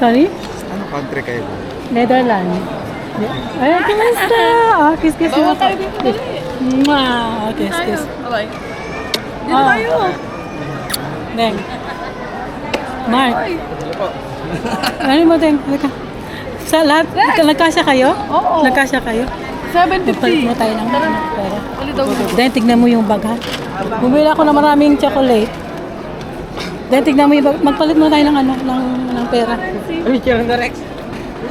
Sorry? Ano country kayo? Netherlands. Ay, kumusta? Ah, kiss-kiss mo. Bawal tayo dito dali. Mwah! Oh, kiss-kiss. Bye-bye. Dito tayo. Deng. Mark. Ano mo, Deng? Sa lahat, nagkasya kayo? Oo. Nagkasya kayo? 7.50 mo tayo ng pera. Ulit daw. Then, tignan mo yung bag, ha? Bumili ako ng maraming chocolate. Then, tignan mo yung bag. Magpalit mo tayo ng ano, ng pera.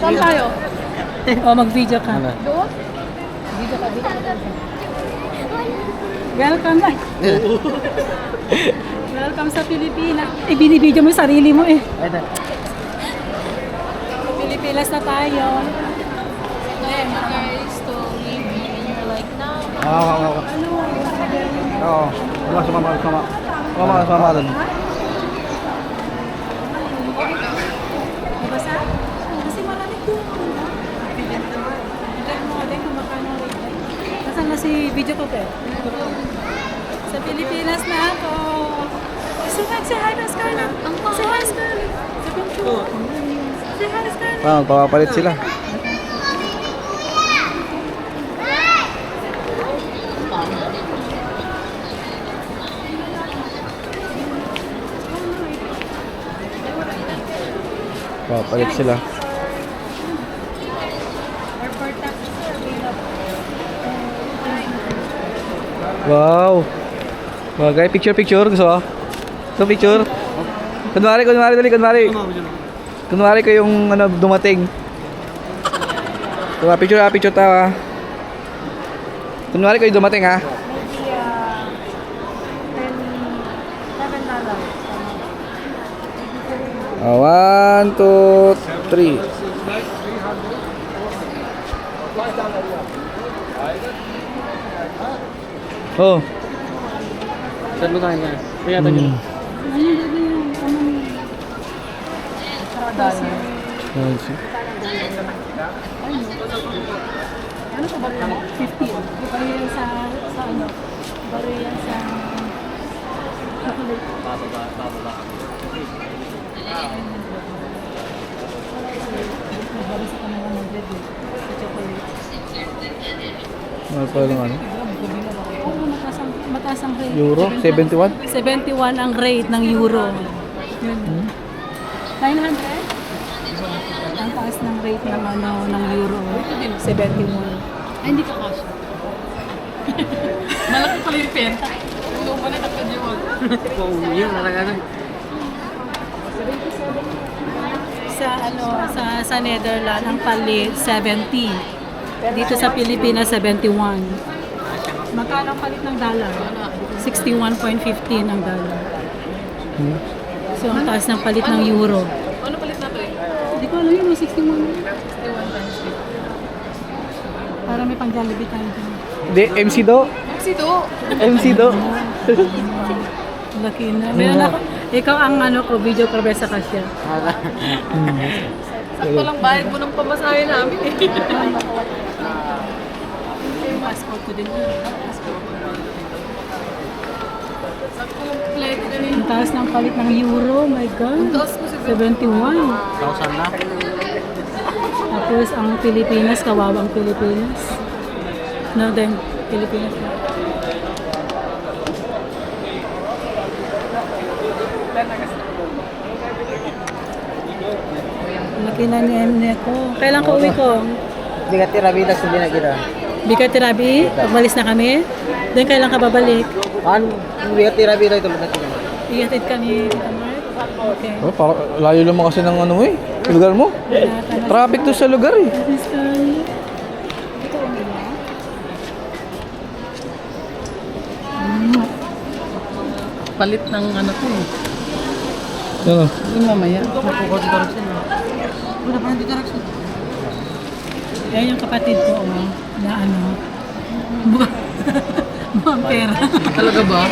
Saan tayo? O, mag-video ka. Doon? Video ka. Welcome na. Welcome sa Pilipinas. Eh, binibidyo mo yung sarili mo eh. Pilipinas na tayo. Guys, to leave me and you're like, no. Oo. Sumama doon. Basta? Kasi maraming doon. Tignan mo din kung makano rate. Nasaan na si video ko, Pe? Sa Pilipinas na ako. Say hi na Scarlett. Say hi, Scarlett. Say hi, Scarlett. Papapalit sila. Papalit sila. Wow. Bagay, picture. Gusto mo? Gusto picture? Kunwari. Kunwari ko yung ano, dumating. Diba, picture tayo ha. Kunwari ko yung dumating ha. One, two, three. Oh. Saan mo tayo nga? Kaya tayo. Ano sa baril mo? 15. Baril yan sa ano? Baril yan sa chocolate. Bababa. Baril sa kanila ng bread eh. Sa chocolate. Ano pa lang ano? Oo, mataas ang rate. Euro? 71? 71 ang rate ng euro. Yun. 900? Ang taas ng rate ng ano ng euro. 71. Ay, hindi ka kasha. Malaki pala yung penta. Tulong mo na nakadiwag. Oo, yun. Talaga. Sa ano sa Netherlands ang palit 70. Dito sa Pilipinas 71. Magkano ang palit ng dollar? 61.15 ang dollar. So ang taas ng palit ng euro. Ano palit na to eh? Hindi ko alam yun, 61. 61 times 50. Para may pang Jollibee tayo dyan. Hindi, MC do. MC do. Laki na. Meron ako. Ikaw ang ano ko, video kabesa ka siya. Sakto lang bayad mo ng pamasahe namin eh. Yung passport ko din. Sakto lang plate ka rin. Ang taas ng palit ng euro, my God. Taas mo si 71. 1,000 na. Tapos ang Pilipinas, kawawang Pilipinas. No, then Pilipinas na. Laki na ni Emne ko. Kailan ko uwi ko? Hindi ka tira-vida sa dinagida. Bigat Tirabi, pagbalis na kami. Then kailan ka babalik? Hindi ka tira-vida ito. Ihatid ka ni Tita Mark? Okay. Oh, layo naman kasi ng ano mo eh. Lugar mo. Traffic to sa lugar eh. Ito ang ila. Palit ng ano to eh. Ano? Yung mamaya. Napukot ka rin sila. Wala pa hindi ka rin sila. Yan yung kapatid ko, oh, na ano, mukhang pera. Talaga ba?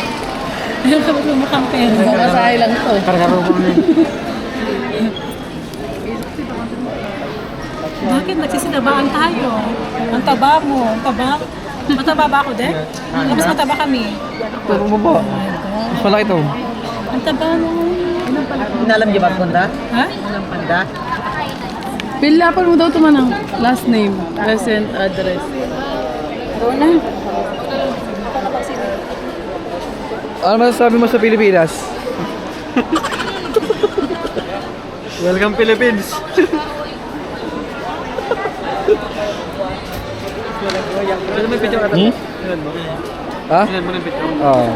Yung kapatid ko mukhang pera. Pamasahe lang to eh. Kargarong mo na yun. Bakit nagsisinabaan tayo? Ang taba mo, ang taba. Mataba ba ako, Dek? Mas mataba kami. Pero mo ba? Oh my God. Mas malaki ito. Ang taba mo. Inalam niyo ba punta? Ha? Inalam panda? Pilapan mo daw ito manang last name, present address. Go na. Ano masasabi mo sa Pilipinas? Welcome Philippines. Pwede may picture ka Hmm? Ha? mo ng picture. Oo.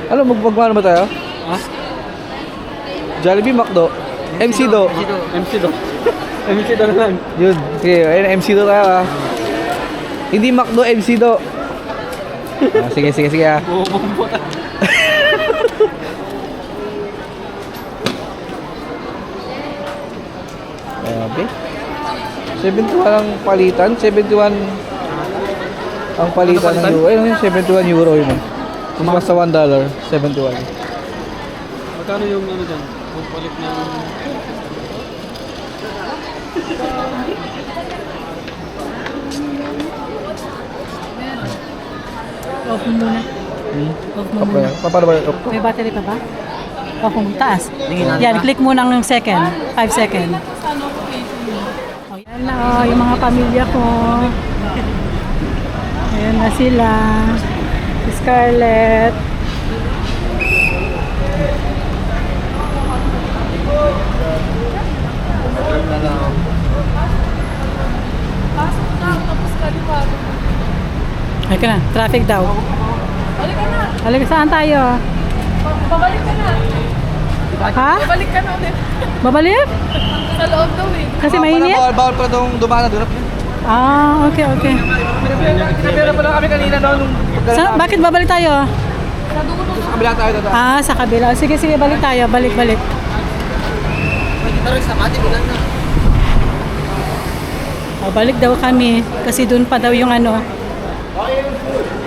Ano, magpagmano ba tayo? Ha? Jollibee, McDo, MC Do. MC do. MC do na lang. Yun, sige, ayun, MC Do tayo ah. Hindi McDo, MC Do. Ah, sige, sige, sige ah. Bumubumbo ta. Grabe. 71 ang palitan, 71 ang palitan ng euro. Ayun, 71 euro yun eh. Kung basta $1, 71. Magkano yung ano dyan? Kung palit ng... Off mo muna. Hmm? Off mo Apa muna. yan? Paano ba? Oh. May battery pa ba? Off mo taas. Yan, click mo ng second. 5 second. Oh, yan na oh, yung mga pamilya ko. Ayan na sila. Si Scarlett. Ay ka na, traffic daw. Halika, saan tayo? Babalik ka na. Ha? Babalik ka na ulit. Babalik? Sa loob daw eh. Kasi mainit? Bawal pa itong dumaan na doon. Ah, okay, okay. Pinapira pa lang kami kanina doon nung Bakit babalik tayo? sa kabila tayo doon. Ah, sa kabila. Sige, sige, balik tayo. Balik, balik. Oh, balik daw kami. Kasi doon pa daw yung ano.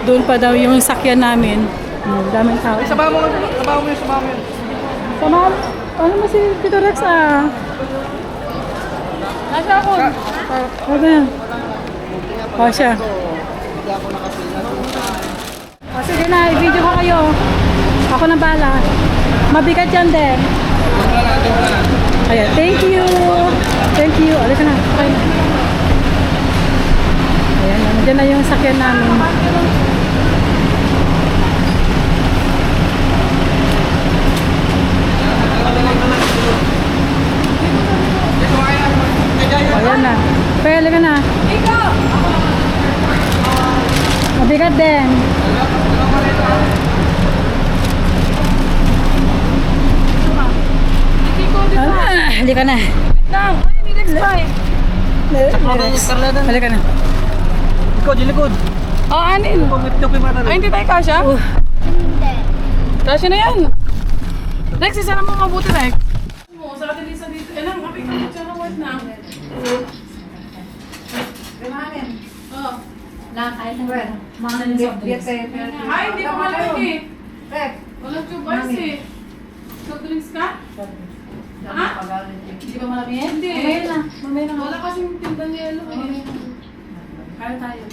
Doon pa daw yung sakyan namin. Daming tao. Samahan mo yun. Sama, ano mo si Tito Rex ah? Nasa ako. Ano yan? O siya. O sige na, i-video ko kayo. Ako na bala. Mabigat yan din. Ayan, thank you. Thank you. Alika na. Okay na. Ayan, nandiyan na yung sakyan namin. Ayan na. Pero alika na. Mabigat din. Halika na. Lang. Ay, may next try. Halika na. Likod, yung likod. Oh, anin? Ay, hindi tayo kasha? Kasha na yan. Rex, isa na mo mabuti, Rex. Sa atin isa dito. Yan ang kapit ng tsaka what na. Oh. Ay, hindi pa malamig eh. Walang tubers eh. Soft drinks ka? Ha? Hindi ba malamig? Hindi. Mamaya na. Mamaya na. Wala kasing tinda ni Elo eh. Kaya tayo.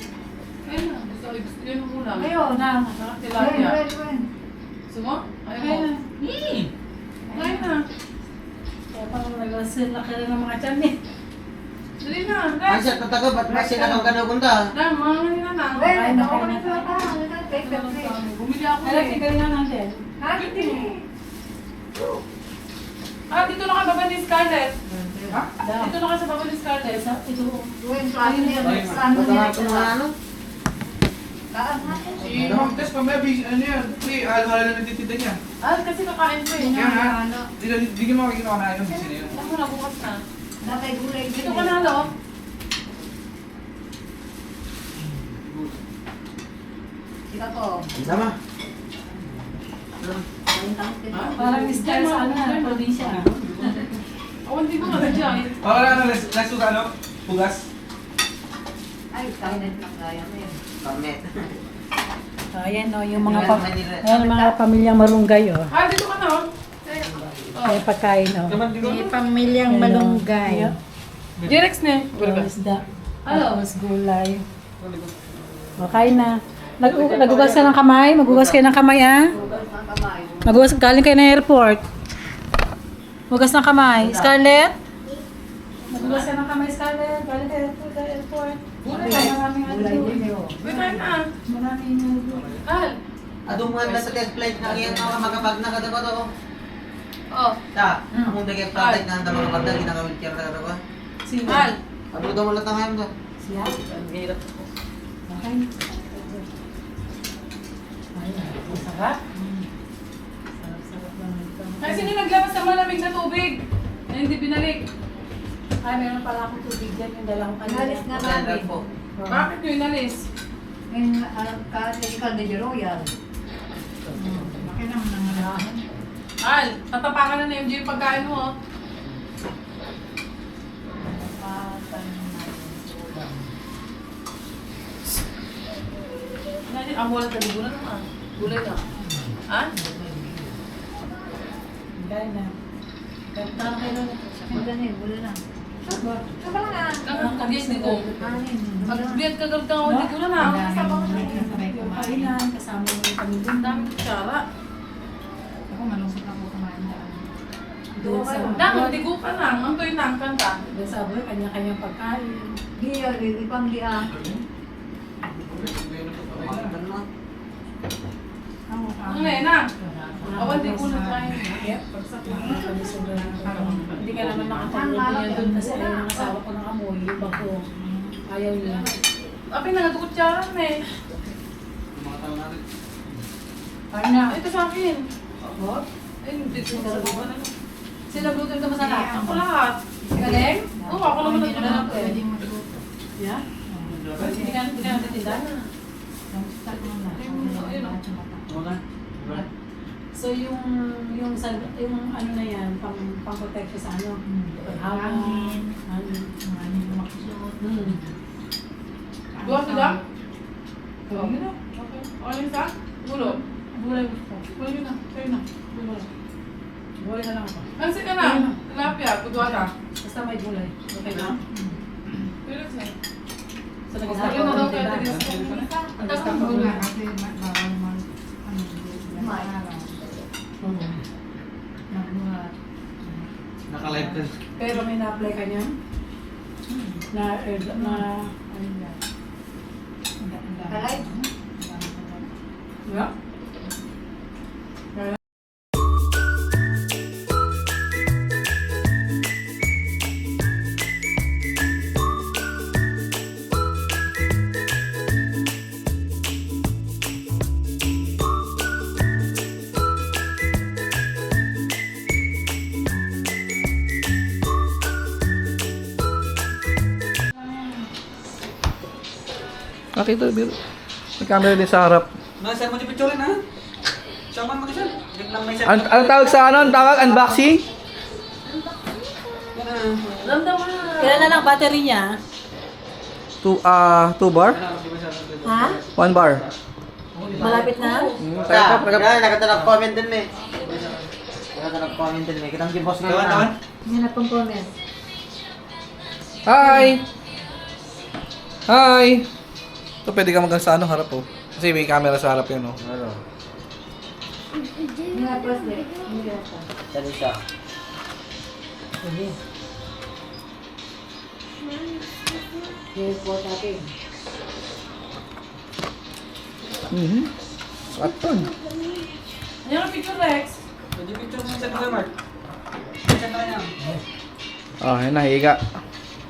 Ayun na. Gusto yun mo muna. Ayaw na. Sarap tilapia. Gusto mo? Ayaw mo? Ayun na. Kaya parang nag-sila ka rin ng mga tiyan eh. Dali na. Ay, Rex. siya, patago, ba't ba siya nakang punta? Dam, mga kanina lang. Ay, nakain na. Bumili ako Kaya eh. tinggalin na natin. Ah, dito na ka baba ni Scarlett. Dito na ka sa baba ni Scarlett. Ito. Ano? Ma'am, test pa may ano yan? Pre, halo-halo na nagtitinda niya. Ah, kasi kakain ko eh. Yan ha? Di ka makikita ka na yun. Kasi na yun. Ako na, bukas na. Dito ka na, halo. Sama. Parang style sa ano na, probinsya. Ako hindi ko na-dyan. Para ano, let's do ano? Pugas? Pamit. Ayan o, yung mga, ayan, yung mga pamilyang marunggay o. Ah, dito ka na, oh. May pagkain o. May pamilyang malunggay. Direx na. Isda. Ano? Tapos gulay. O, kain na. Nagugas ka ng kamay? Magugas kayo ng kamay, ha? Magugas, galing kayo ng airport. Hugas ng kamay. Scarlett? Maghugas ka ng kamay, Scarlett. Balik ka sa airport. Maraming ano doon. Wait, kain na. Maraming ano doon. Al. Adong mo na sa test flight na iyang mga magkapag na kada ko to. Oh. Ta, among dagay flight na anda mga kada ginaka-wheelchair na kada ko. Sino? Al. Abo daw wala tangayam to. Siya? Ang hirap. Okay. Masarap. Sarap-sarap lang ito. Kasi sino naglabas ng malamig na tubig? Ay, hindi binalik. Ay, meron pala akong tubig dyan. Yung dala ko kanina. Alis na Yan namin. po. Bakit nyo inalis? Yung ka-medical de Royal. Laki naman ng alahan. Al, tatapakan na MJ yung pagkain mo. Oh. Ang wala ka gulay naman. Gulay na. Ha? Dahil na. Kaya kayo na. Wala na yun, wala na. Saba lang ah. Ang kagis ni ko. Kanin. Mag-biyat ka galit ka hindi ko na na. Kasama ko na. Yung kainan, kasama mo yung kami Ang dami kutsara. Ako malungkot ako kumain daan. doon sa Nang, hindi ko pa lang. Ang toy nang kanta. doon sa aboy, kanya-kanyang pagkain. Di yun, ipang di ah. Ang nena. Awan, di ko na kain. Kaya, pagsak lang ang kami sobrang hindi ka naman nakatulog niya doon kasi ayaw ng asawa ko ng amoy, yung bako. Ayaw niya. Apay na nga kutsara na eh. Parang na. Ito sa akin. Oh, Ay, hindi ko na sabihin. sila glutin ka masarap. Ako lahat. Galing? Oo, ako naman Hindi na lang nagkulang. pwede. Yeah? Hindi ka natitinda. So yung ano na yan, pang-protection sa ano? Hangin. Dua sila? Oo. Okay. Okay sa? Gulo. Gulay gusto. Gulay na. Kayo na. Gulay. Gulay na lang ako. Ansi ka na. Tilapia. Tudwa ka. Basta may gulay. Okay na? Relax na. So Ayun nag-start na daw ako kaya ng tigis ko. Ang gusto ko gulay. Naka-live ka. Pero may na-apply ka niyan? Na, ano yan? Kalay? Yeah? Nakita, Bill. May camera din sa harap. Nasaan mo di picture ha? Saman mo diyan. Biglang may Ano tawag sa ano? Ang tawag? Unboxing? Kailan na lang battery niya? 2 bar? Ha? 1 bar. Malapit na? Nakatanap comment din eh. Nakatanap comment din eh. Kitang boss ko na. Hindi na pong comment. Hi! Hi! Ito pwede ka magang sa ano, harap oh. Kasi may camera sa harap yan oh. Ano? Hindi na plus eh. Hindi na pa. Saan siya? Yes po natin. Aton. Ano yung picture, Rex? Pwede picture mo sa Kuya Mark. Saan ka niya? Oh, yun na, higa.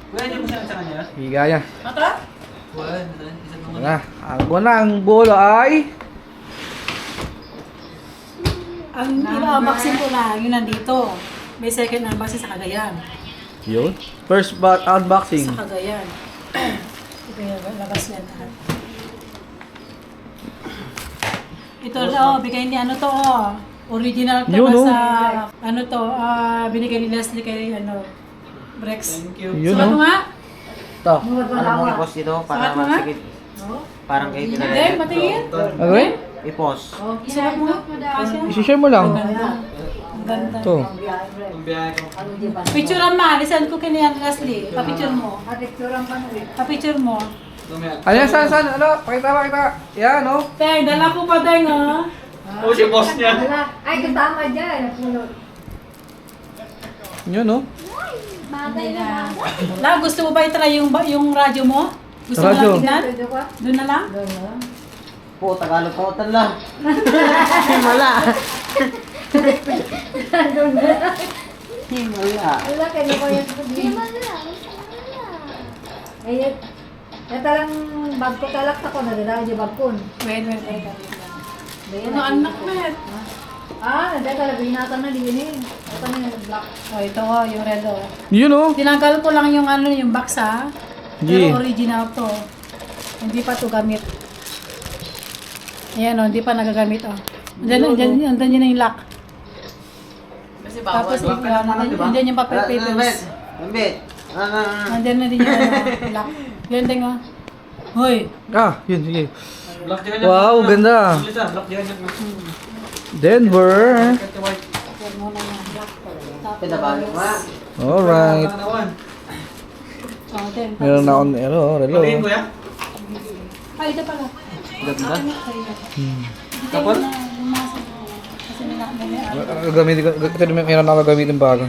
Kuya, hindi mo sa kanya? Higa niya. Mata? Wala, isa mo. Yun na. Ang unang bolo ay... Ang ina-unboxing ko na, yun nandito. May second unboxing sa Cagayan. Yun. First unboxing. Sa Cagayan. Ito yung labas niya lahat. Ito, bigay ni ano to, original to Yun, sa, ano to, binigay ni Leslie kay, Rex. Thank you. Yun Sukat mo oh. nga? Ito. Ano mo i-post dito para Sukat mo nga? magsigit? Parang kayo Hindi, tinagay. matingin. Okay? I-post. Sukat mo nga? Kasi, I-share mo lang. ang ganda. Ito. Ang biyahe ko. Picture ma, lisan ko kay ni Leslie. Pa-picture mo. Atikturan pa na rin. Pa-picture mo. Ano yan? Saan? Ano? Pakita. Yan oh. Teng, dala ko pa Teng, Oh, si boss niya. Wala. Ay, kasama dyan. Napunod. Yun, no? La, gusto mo ba i-try yung radyo mo? Gusto mo Radyo? lang tignan? Pwede ko? Doon na lang? Doon na lang. Po, Tagalog pautan lang. Himala. Himala. Wala, kaya ko yan. Ayun. Yan talang bag ko talak ako na dala yung bag ko. Wait. Ano anak met? Nandiyan talaga binatang na din eh. Ito na yung black. Oh, ito oh, yung red oh. Yun, no? Tinanggal ko lang yung ano, yung box ha. Sige. Pero original to. Hindi pa to gamit. Ayan oh, hindi pa nagagamit oh. Andyan yun na yung lock. Kasi bawal. Tapos andyan yung papel papers. Ambit. Andyan na din yung lock. Yan din oh. Hoy! Ah, yun, sige. Black jacket niya. Wow, ganda. Lisa, black jacket niya. Denver. Jacket white. Yan muna yung lock. Pinabalik mo. Alright. Tanawan. Oh, then, Meron na akong, ano, relo. Palihin ko yan. ay, ito pala. Ganda. Kapal? Kasi may Gagamitin ko, meron na ako gagamitin bago.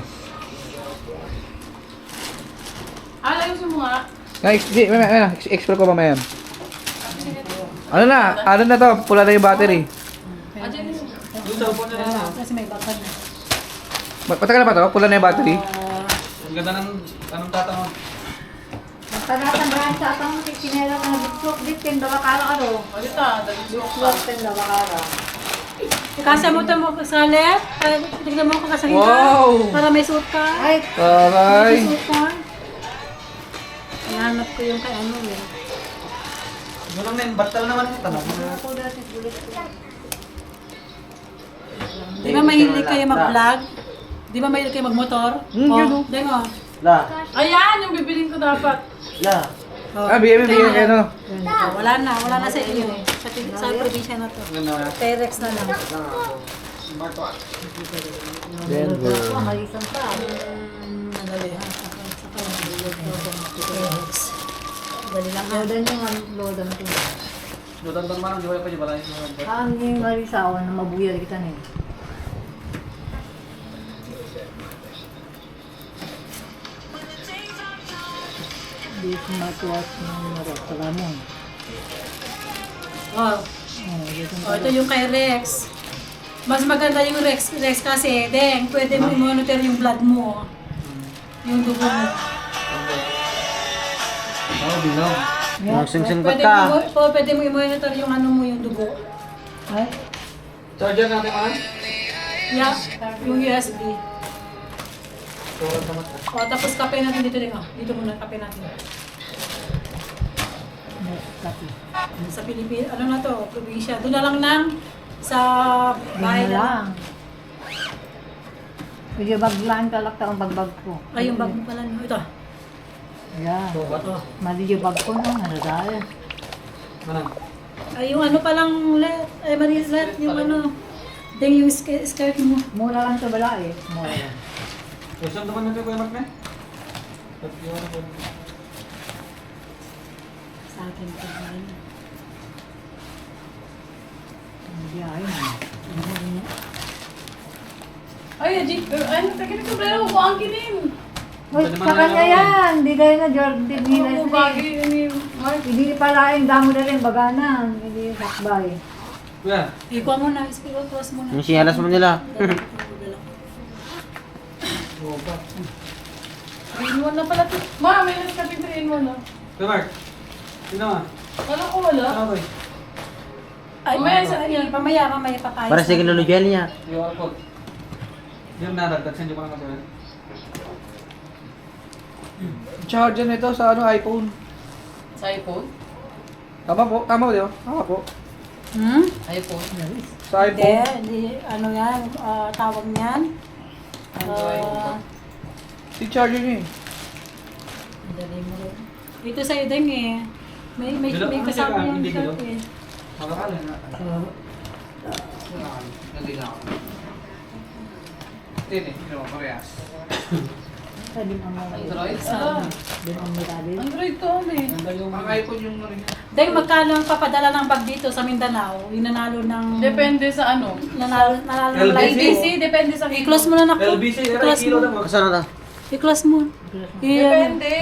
Ayusin mo nga. Ay, explore ko mamaya. Ano na to, pula na yung battery. Andiyan yun. Yung cellphone niya rin. kasi may bakal na. Matagal na pa to, pula na yung battery. Ang ganda ng anong tatangon. Tanatandaan sa atang kinela ka na bitlok dit ken dawakara ka do. Alita, dali mo. Bitlok ken dawakara. Kasa mo ito mo sa left, tignan mo kung kasangin ka. Wow! Para may suot ka. Ay, Taray! May suot ka. Nahanap ko yung kay ano eh. Yun lang na yung batal naman yung tanong. ako dati bulit. Di ba mahilig kayo mag-vlog? Di ba mahilig kayo mag-motor? Hmm, yun, oh. Di mo. La. Ayan, yung bibiling ko dapat. La. Bigyan kayo, no? Wala na sa inyo. Sa probinsya na to. Ganda na. T-Rex na lang. Denver. Malisan pa. Madali ha. Saka T-Rex. Dali lang ha. Lodan yung lodan ko. Dudan doon man, di ba pa di balay? Yung malisawan na mabuya kita na eh. Di smartwatch ng marot sa lamon. Oh, ito yung kay Rex. Mas maganda yung Rex kasi, deng, pwede mo i-monitor yung blood mo. Yung dugo mo. Oo, bilang. Sing-singkot ka. Pwede mo i-monitor yung ano mo, yung dugo. Ay, Charger natin ka Yeah, yung USB. O, tapos kape natin dito din. Dito muna, kape natin. next copy. Sa Pilipinas, ano na to, probinsya. Doon na lang nang sa bahay Yun na na. lang. Medyo baglaan ka lang ang bagbag ko. Ay, yung bag mo pala. Ito. Ayan. Mali yung bag ko no, ano dahil. Manang. Ay, yung ano palang let. Ay, Maris let. Yung ano. Deng yung skirt mo. Mura lang ito bala eh. Mura lang. Question naman natin Kuya Mark na. Sa akin ito. Hindi ayun. Ay, Ajik. Ano, takin ko pero ko ang kinin. Uy, sa kanya yan. Hindi kayo na Jordan. Hindi na Ano siya. bagay ni Mark? Hindi pala yung damo na rin baganan. Hindi sakbay. Kuya, Ikuha mo na. Ikuha cross mo na. Yung siyalas mo nila. Three-in-one na pala to. Ma, may naskaping 3-in-1 na. Kuya Mark. Sino nga? Wala ko wala. Ano ba? Ay, mamaya papayos. Para sa kinulugyan niya. QR code. Yung nadagdag, send ko na kasi. Charger nito sa ano, iPhone. Sa iPhone? Tama po, di ba? Tama po. Hmm? iPhone. Sa Hindi, iPhone. hindi, ano yan, tawag niyan. Si charger niya eh. Dali mo rin. Dito sa'yo din eh. May Ano kasama siya, yung hindi shirt dito? eh. Makakala na. Hindi na ako. Hindi, parehas. Android? Android to, eh. Ang iPhone yung rin. Dahil magkano ang papadala ng bag dito sa Mindanao? Yung nanalo ng... Depende sa ano. Nanalo ng LBC, live. depende sa I-close mo na na. LBC, I-close mo. Kasano na? I-close mo. Depende.